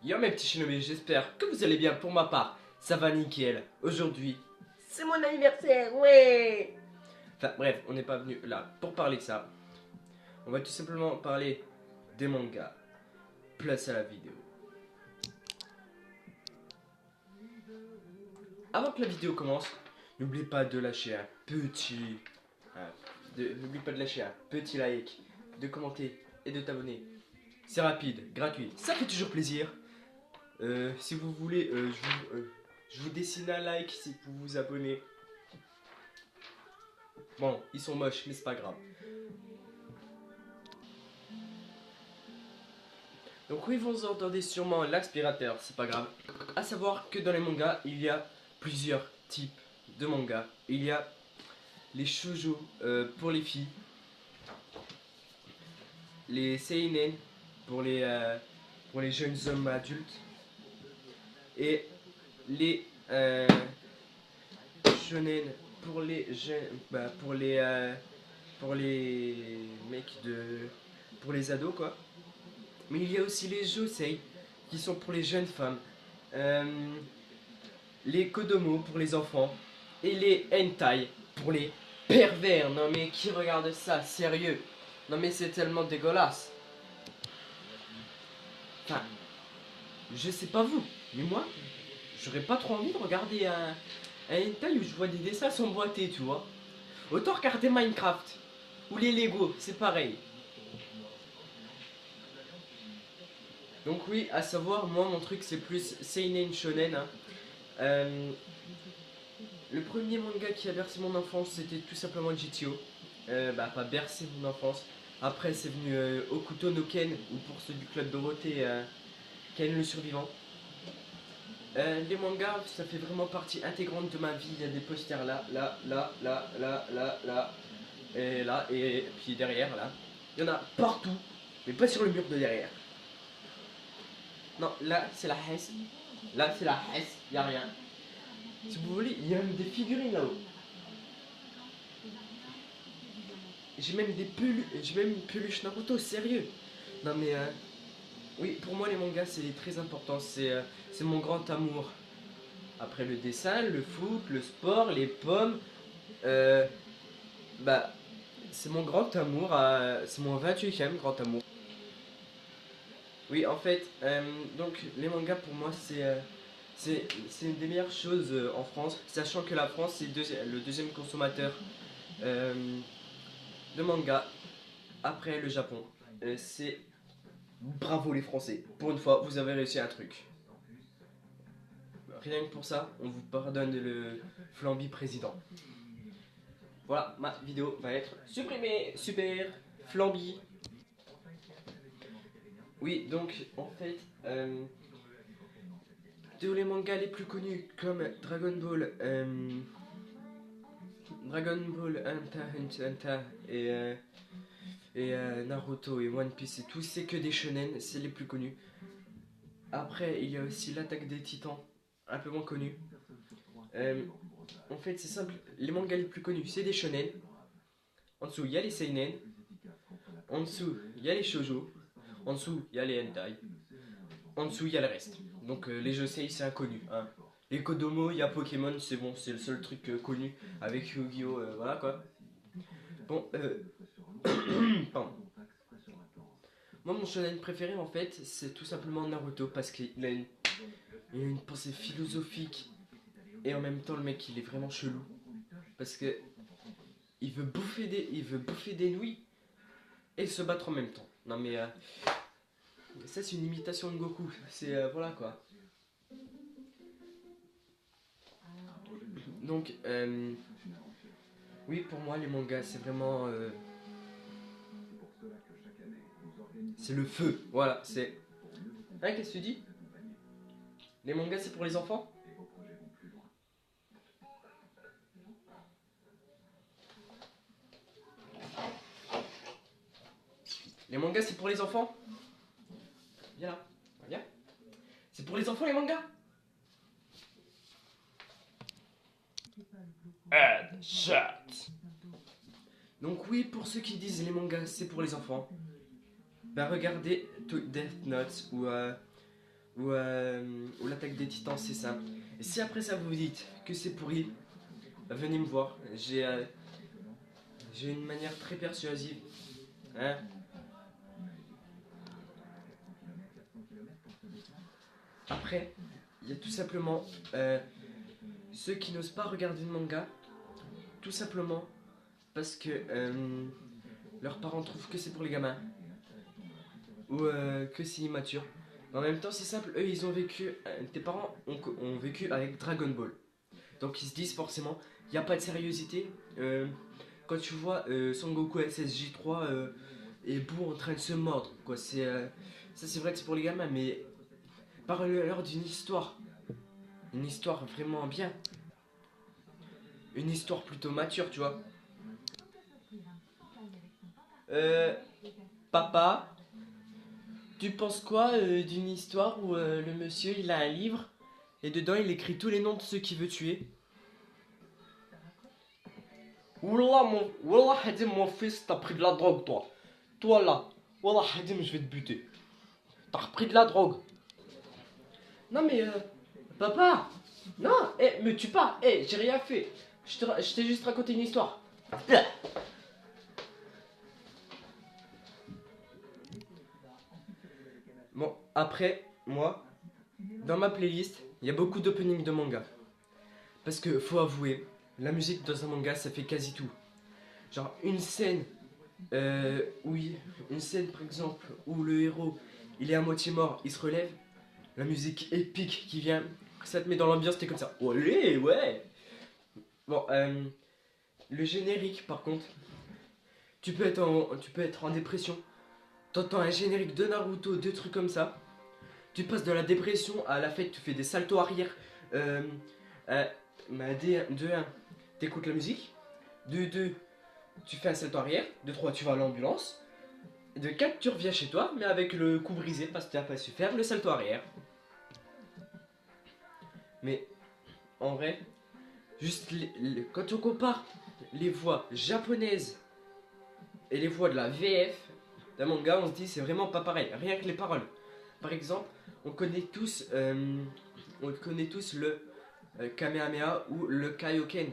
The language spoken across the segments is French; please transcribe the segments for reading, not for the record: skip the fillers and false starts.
Yo mes petits shinobi, j'espère que vous allez bien. Pour ma part, ça va nickel. Aujourd'hui, C'est mon anniversaire, ouais. enfin bref, on n'est pas venu là pour parler de ça. On va tout simplement parler des mangas. Place à la vidéo. Avant que la vidéo commence, n'oublie pas de lâcher un petit... n'oublie pas de lâcher un petit like, de commenter et de t'abonner. C'est rapide, gratuit, ça fait toujours plaisir. Si vous voulez, je vous dessine un like si vous vous abonnez. Bon, ils sont moches, mais c'est pas grave. Donc oui, vous entendez sûrement l'aspirateur, c'est pas grave. À savoir que dans les mangas, il y a plusieurs types de mangas. Il y a les shoujo pour les filles, les seinen pour les jeunes hommes adultes, et les shonen pour les jeunes, pour les mecs pour les ados quoi. Mais il y a aussi les josei qui sont pour les jeunes femmes, euh, les kodomo pour les enfants et les hentai pour les pervers. Non mais qui regarde ça, sérieux? Non mais c'est tellement dégueulasse. Enfin, je sais pas vous, mais moi, j'aurais pas trop envie de regarder un hentai où je vois des dessins s'emboîter, tu vois. Autant regarder Minecraft ou les Lego, c'est pareil. Donc oui, à savoir, moi mon truc c'est plus seinen shonen. Hein. Euh, le premier manga qui a bercé mon enfance c'était tout simplement GTO. Pas bercé mon enfance. Après c'est venu Okuto no Ken, ou pour ceux du club Dorothée, Ken le survivant. Les mangas, ça fait vraiment partie intégrante de ma vie. Il y a des posters là, là, là, là, là, là, là, et puis derrière là. Il y en a partout, mais pas sur le mur de derrière. Non, là c'est la Hesse. Là c'est la Hesse, y a rien. Si vous voulez, il y a même des figurines là-haut. J'ai même une peluche Naruto, sérieux. Non mais oui, pour moi les mangas c'est très important, c'est mon grand amour. Après le dessin, le foot, le sport, les pommes, euh, bah c'est mon grand amour, c'est mon 28e grand amour. Oui, en fait, donc les mangas pour moi c'est une des meilleures choses en France, sachant que la France c'est le deuxième consommateur euh, de manga après le Japon. C'est bravo les Français, pour une fois vous avez réussi un truc. Rien que pour ça, on vous pardonne le flambi président. Voilà, ma vidéo va être supprimée. Super, flambi. Oui, donc en fait, tous les mangas les plus connus comme Dragon Ball, Hunter et Naruto et One Piece et tout, c'est que des shonen, c'est les plus connus. Après, il y a aussi l'attaque des titans, un peu moins connu. En fait, c'est simple, les mangas les plus connus, c'est des shonen. En dessous, il y a les seinen. En dessous, il y a les shoujo. En dessous, il y a les hentai. En dessous, il y a le reste. Donc les josei, c'est inconnu. Hein. Les Kodomo, il y a Pokémon, c'est bon, c'est le seul truc connu avec Yu-Gi-Oh! Voilà quoi. Bon, pardon. Moi, mon shonen préféré en fait, c'est tout simplement Naruto parce qu'il a une pensée philosophique et en même temps, le mec il est vraiment chelou parce que il veut bouffer des nouilles et se battre en même temps. Non mais ça, c'est une imitation de Goku. C'est voilà quoi. Donc, oui, pour moi, les mangas, c'est vraiment. C'est le feu. Voilà, c'est. Hein, qu'est-ce que tu dis? Les mangas, c'est pour les enfants? Les mangas, c'est pour les enfants? Viens là. Viens. C'est pour les enfants, les mangas? Headshot. Donc, oui, pour ceux qui disent les mangas, c'est pour les enfants, bah regardez Death Note ou l'attaque des titans, c'est simple. Et si après ça vous dites que c'est pourri, bah, venez me voir. J'ai une manière très persuasive. Hein. Après, il y a tout simplement ceux qui n'osent pas regarder de manga, tout simplement parce que leurs parents trouvent que c'est pour les gamins ou que c'est immature. Mais en même temps, c'est simple, eux ils ont vécu, tes parents ont vécu avec Dragon Ball. Donc ils se disent forcément, il n'y a pas de sérieuxité. Quand tu vois Son Goku SSJ3 et Boo en train de se mordre, quoi, ça c'est vrai que c'est pour les gamins, mais parle-leur d'une histoire. Une histoire vraiment bien. Une histoire plutôt mature, tu vois. Papa, tu penses quoi d'une histoire où le monsieur il a un livre et dedans il écrit tous les noms de ceux qu'il veut tuer? Wallah Hadim, mon fils, t'as pris de la drogue, toi. Toi là, Wallah Hadim, je vais te buter. T'as repris de la drogue. Non mais, papa, non, me tue pas, j'ai rien fait. Je t'ai juste raconté une histoire. Bon, après, moi, dans ma playlist, il y a beaucoup d'openings de manga. Parce que, faut avouer, la musique dans un manga, ça fait quasi tout. Genre, une scène, oui, une scène par exemple, où le héros, il est à moitié mort, il se relève, la musique épique qui vient, ça te met dans l'ambiance, t'es comme ça. Olé, ouais. Bon, le générique, par contre, tu peux être en dépression. T'entends un générique de Naruto, deux trucs comme ça. Tu passes de la dépression à la fête, tu fais des saltos arrière. De 1, t'écoutes la musique. De 2, tu fais un salto arrière. De 3, tu vas à l'ambulance. De 4, tu reviens chez toi, mais avec le cou brisé parce que tu n'as pas su faire le salto arrière. Mais en vrai, juste quand on compare les voix japonaises et les voix de la VF d'un manga, on se dit c'est vraiment pas pareil. Rien que les paroles. Par exemple, on connaît tous le Kamehameha ou le Kaioken.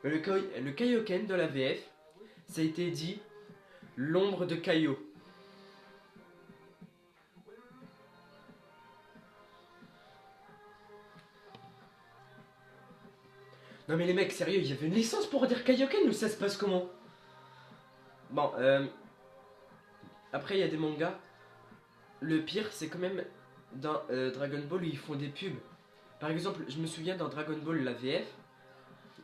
Le Kaioken de la VF, ça a été dit l'ombre de Kaio. Non mais les mecs, sérieux, il y avait une licence pour dire Kaioken ou ça se passe comment? Bon, après il y a des mangas. Le pire, c'est quand même dans Dragon Ball où ils font des pubs. Par exemple, je me souviens dans Dragon Ball la VF,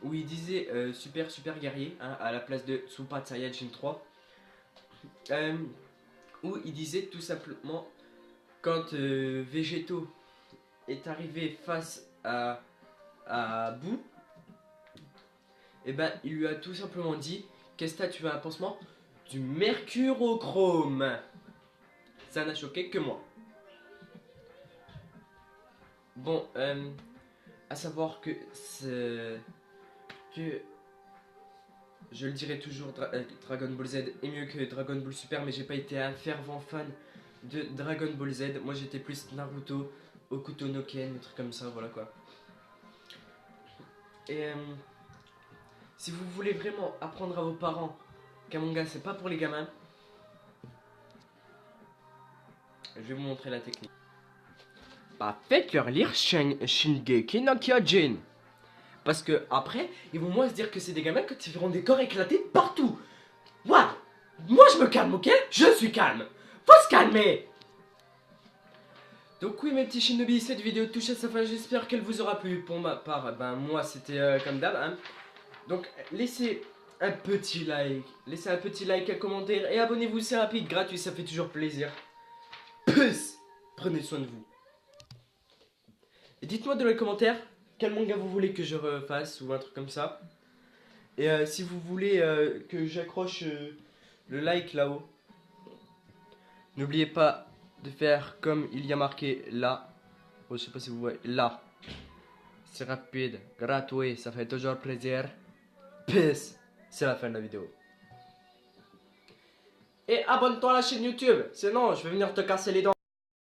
où il disait super super guerrier hein, à la place de Super Saiyajin 3. Où il disait tout simplement quand Végéto est arrivé face à Boo, et ben il lui a tout simplement dit qu'est-ce que tu veux un pansement? Du mercurochrome. Ça n'a choqué que moi. Bon, à savoir que je le dirai toujours, Dragon Ball Z est mieux que Dragon Ball Super, mais j'ai pas été un fervent fan de Dragon Ball Z. Moi j'étais plus Naruto, Okuto no Ken, des trucs comme ça, voilà quoi. Et si vous voulez vraiment apprendre à vos parents qu'un manga c'est pas pour les gamins, je vais vous montrer la technique. Bah faites-leur lire Shingeki no Kyojin. Parce que après, ils vont moins se dire que c'est des gamins que tu verront des corps éclatés partout. Moi je me calme, ok? Je suis calme. Faut se calmer. Donc oui mes petits shinobi, cette vidéo touche à sa fin, j'espère qu'elle vous aura plu. Pour ma part, ben moi c'était comme d'hab. Hein. Donc laissez un petit like, un commentaire et abonnez-vous, c'est rapide, gratuit, ça fait toujours plaisir. Peace. Prenez soin de vous. Et dites-moi dans les commentaires quel manga vous voulez que je refasse ou un truc comme ça. Et si vous voulez que j'accroche le like là-haut, n'oubliez pas de faire comme il y a marqué là. Oh, je sais pas si vous voyez là. C'est rapide, gratuit, ça fait toujours plaisir. Peace. C'est la fin de la vidéo. Et abonne-toi à la chaîne YouTube, sinon je vais venir te casser les dents.